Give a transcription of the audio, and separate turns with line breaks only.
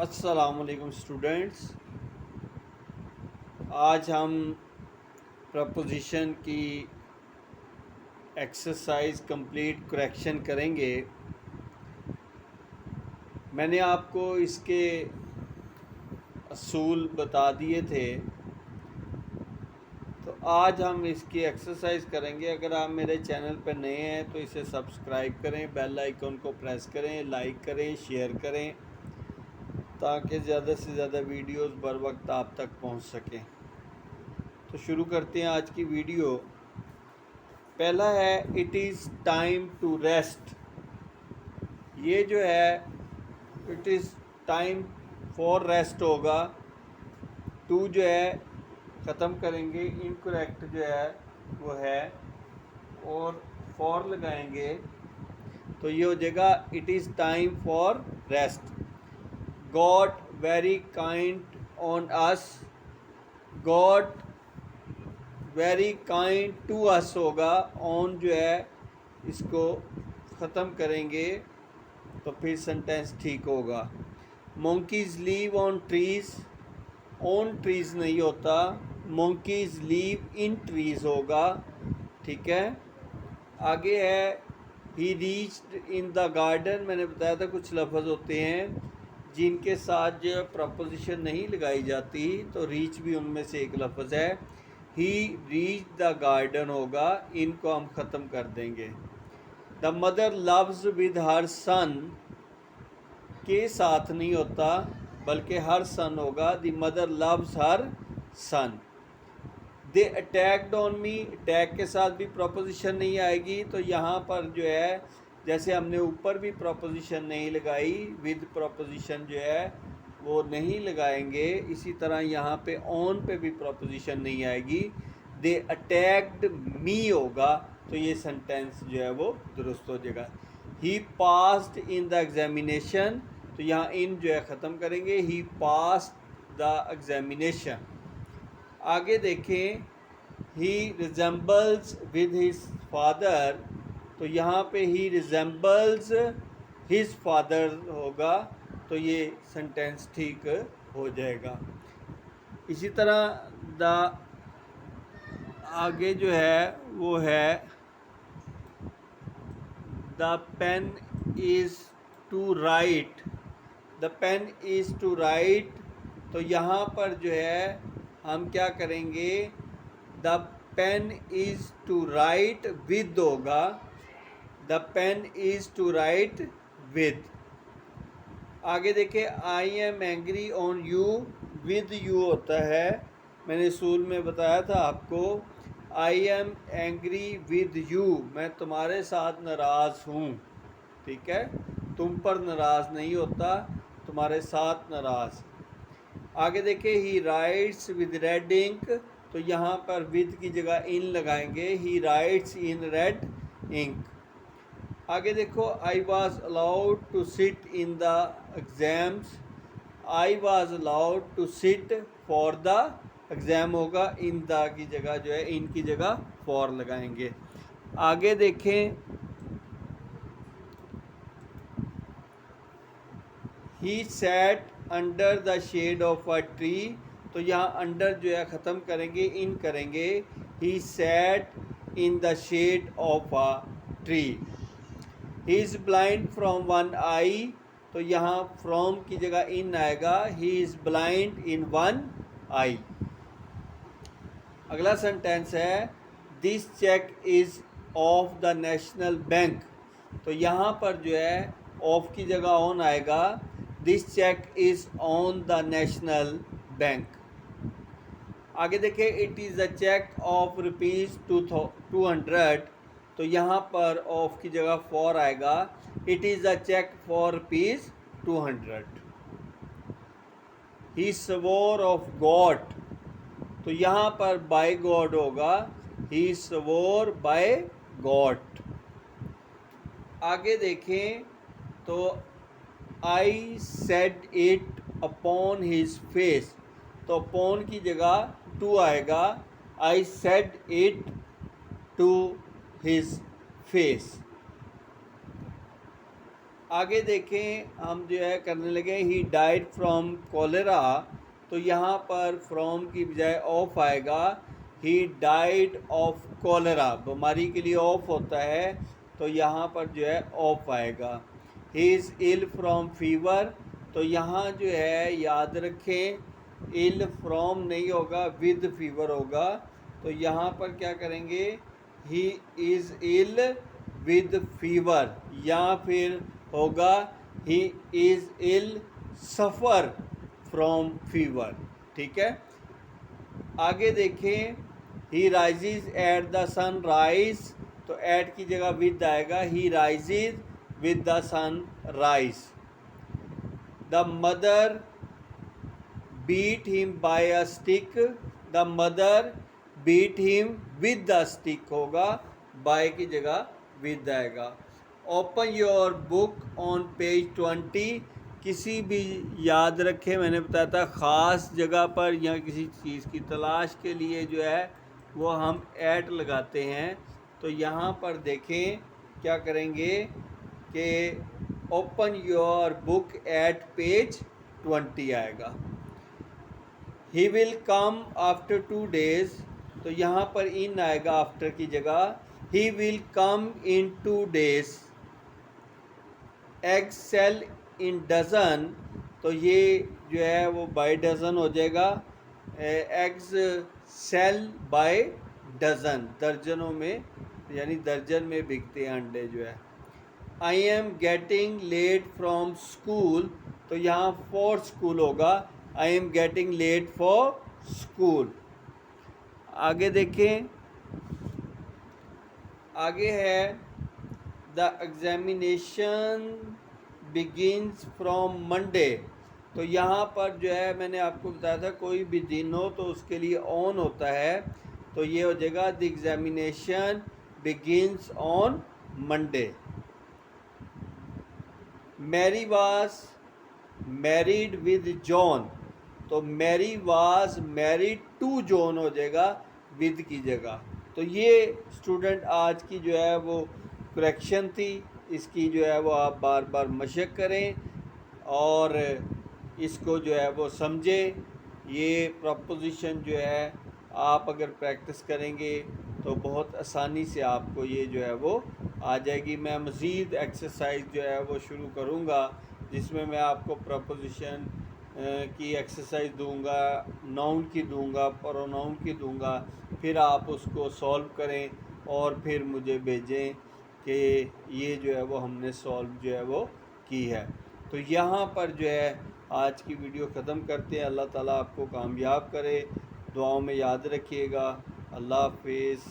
अस्सलामुअलैकुम स्टूडेंट्स। आज हम प्रपोजिशन की एक्सरसाइज कंप्लीट करेक्शन करेंगे। मैंने आपको इसके असूल बता दिए थे, तो आज हम इसकी एक्सरसाइज करेंगे। अगर आप मेरे चैनल पर नए हैं तो इसे सब्सक्राइब करें, बेल आइकन को प्रेस करें, लाइक करें, शेयर करें, ताकि ज़्यादा से ज़्यादा वीडियोस बर वक्त आप तक पहुंच सकें। तो शुरू करते हैं आज की वीडियो। पहला है it is time to rest. ये जो है it is time for rest होगा। टू जो है ख़त्म करेंगे, इनकरेक्ट जो है वो है, और फॉर लगाएंगे तो ये हो जाएगा it is time for rest. God very kind on us, God very kind to us होगा। ऑन जो है इसको ख़त्म करेंगे तो फिर सेंटेंस ठीक होगा। monkeys leave on trees, on trees नहीं होता, monkeys लीव इन ट्रीज़ होगा। ठीक है। आगे है ही रीच्ड इन द गार्डन। मैंने बताया था कुछ लफ्ज़ होते हैं जिनके साथ जो प्रपोजिशन नहीं लगाई जाती, तो रीच भी उनमें से एक लफ्ज़ है। ही रीच द गार्डन होगा, इनको हम ख़त्म कर देंगे। The mother loves with her son, के साथ नहीं होता बल्कि हर सन होगा। The mother loves her son. They attacked on me, attack के साथ भी प्रपोजिशन नहीं आएगी, तो यहाँ पर जो है जैसे हमने ऊपर भी प्रपोजिशन नहीं लगाई, विद प्रपोजिशन जो है वो नहीं लगाएंगे, इसी तरह यहाँ पे ऑन पे भी प्रपोजिशन नहीं आएगी। दे अटैक्ड मी होगा, तो ये सेंटेंस जो है वो दुरुस्त हो जाएगा। ही पास्ड इन द एग्जामिनेशन, तो यहाँ इन जो है ख़त्म करेंगे। ही पास्ड द एग्जामिनेशन। आगे देखें, ही रिजेंबल्स विद हिज फादर, तो यहाँ पे ही रिजेंबल्स हिज फादर होगा, तो ये सेंटेंस ठीक हो जाएगा। इसी तरह द आगे जो है वो है the pen is to write, the pen is to write, तो यहाँ पर जो है हम क्या करेंगे, the pen is to write with होगा। The pen is to write with. आगे देखें, I am angry on you, with you होता है। मैंने असूल में बताया था आपको, I am angry with you, मैं तुम्हारे साथ नाराज़ हूँ। ठीक है, तुम पर नाराज़ नहीं होता, तुम्हारे साथ नाराज़। आगे देखें, he writes with red ink, तो यहाँ पर विद की जगह इन लगाएंगे। He writes in red ink. आगे देखो, I was allowed to sit in the exams, I was allowed to sit for the exam होगा, इन द की जगह जो है इन की जगह फॉर लगाएंगे। आगे देखें, he sat under the shade of a tree, तो यहाँ अंडर जो है ख़त्म करेंगे, इन करेंगे। He sat in the shade of a tree. He is blind from one eye, तो यहाँ फ्रॉम की जगह इन आएगा। He is blind in one eye. अगला सेंटेंस है this cheque is of the national bank, तो यहाँ पर जो है ऑफ की जगह ऑन आएगा। This cheque is on the national bank. आगे देखें, it is a cheque of rupees 200, तो यहाँ पर ऑफ की जगह फॉर आएगा। It is a cheque for rupees 200। He swore of God, तो यहाँ पर बाय गॉड होगा। He swore by God. आगे देखें तो I said it upon his face, तो अपॉन की जगह टू आएगा। I said it to his face. आगे देखें, हम जो है करने लगे ही डाइड फ्रॉम कॉलेरा, तो यहाँ पर फ्रॉम की बजाय ऑफ आएगा। ही डाइड ऑफ कॉलेरा, बीमारी के लिए ऑफ होता है, तो यहाँ पर जो है ऑफ आएगा। He is ill from fever, तो यहाँ जो है याद रखें इल फ्रॉम नहीं होगा, विद फीवर होगा। तो यहाँ पर क्या करेंगे, he is ill with fever, या फिर होगा he is ill suffer from fever. ठीक है, आगे देखें, he rises at the sunrise, तो एट की जगह विद आएगा। He rises with the sunrise. The mother beat him by a stick, the mother beat him with the stick होगा, by की जगह विद आएगा। Open your book on page 20, किसी भी याद रखें मैंने बताया था ख़ास जगह पर या किसी चीज़ की तलाश के लिए जो है वो हम ऐट लगाते हैं। तो यहाँ पर देखें क्या करेंगे कि open your book at page 20 आएगा। He will come after 2 days, तो यहाँ पर इन आएगा आफ्टर की जगह। He will come in 2 days। Egg sell in dozen, तो ये जो है वो बाय डज़न हो जाएगा। एग्स सेल बाय डज़न, दर्जनों में, यानी दर्जन में बिकते हैं अंडे जो है। I am getting late from school, तो यहाँ फॉर स्कूल होगा। I am getting late for school. आगे देखें, आगे है the examination begins from Monday, तो यहाँ पर जो है मैंने आपको बताया था कोई भी दिन हो तो उसके लिए ऑन होता है, तो ये हो जाएगा the examination begins on Monday. Mary was married with John, तो Mary was married to John हो जाएगा विद की जगह। तो ये स्टूडेंट आज की जो है वो करेक्शन थी, इसकी जो है वो आप बार बार मशक करें और इसको जो है वो समझें। ये प्रपोजिशन जो है आप अगर प्रैक्टिस करेंगे तो बहुत आसानी से आपको ये जो है वो आ जाएगी। मैं मज़ीद एक्सरसाइज जो है वो शुरू करूँगा जिसमें मैं आपको प्रपोजिशन की एक्सरसाइज दूंगा, नाउन की दूंगा, प्रोनाउन की दूंगा, फिर आप उसको सॉल्व करें और फिर मुझे भेजें कि ये जो है वो हमने सॉल्व जो है वो की है। तो यहाँ पर जो है आज की वीडियो ख़त्म करते हैं। अल्लाह ताला आपको कामयाब करे, दुआओं में याद रखिएगा। अल्लाह हाफिज़।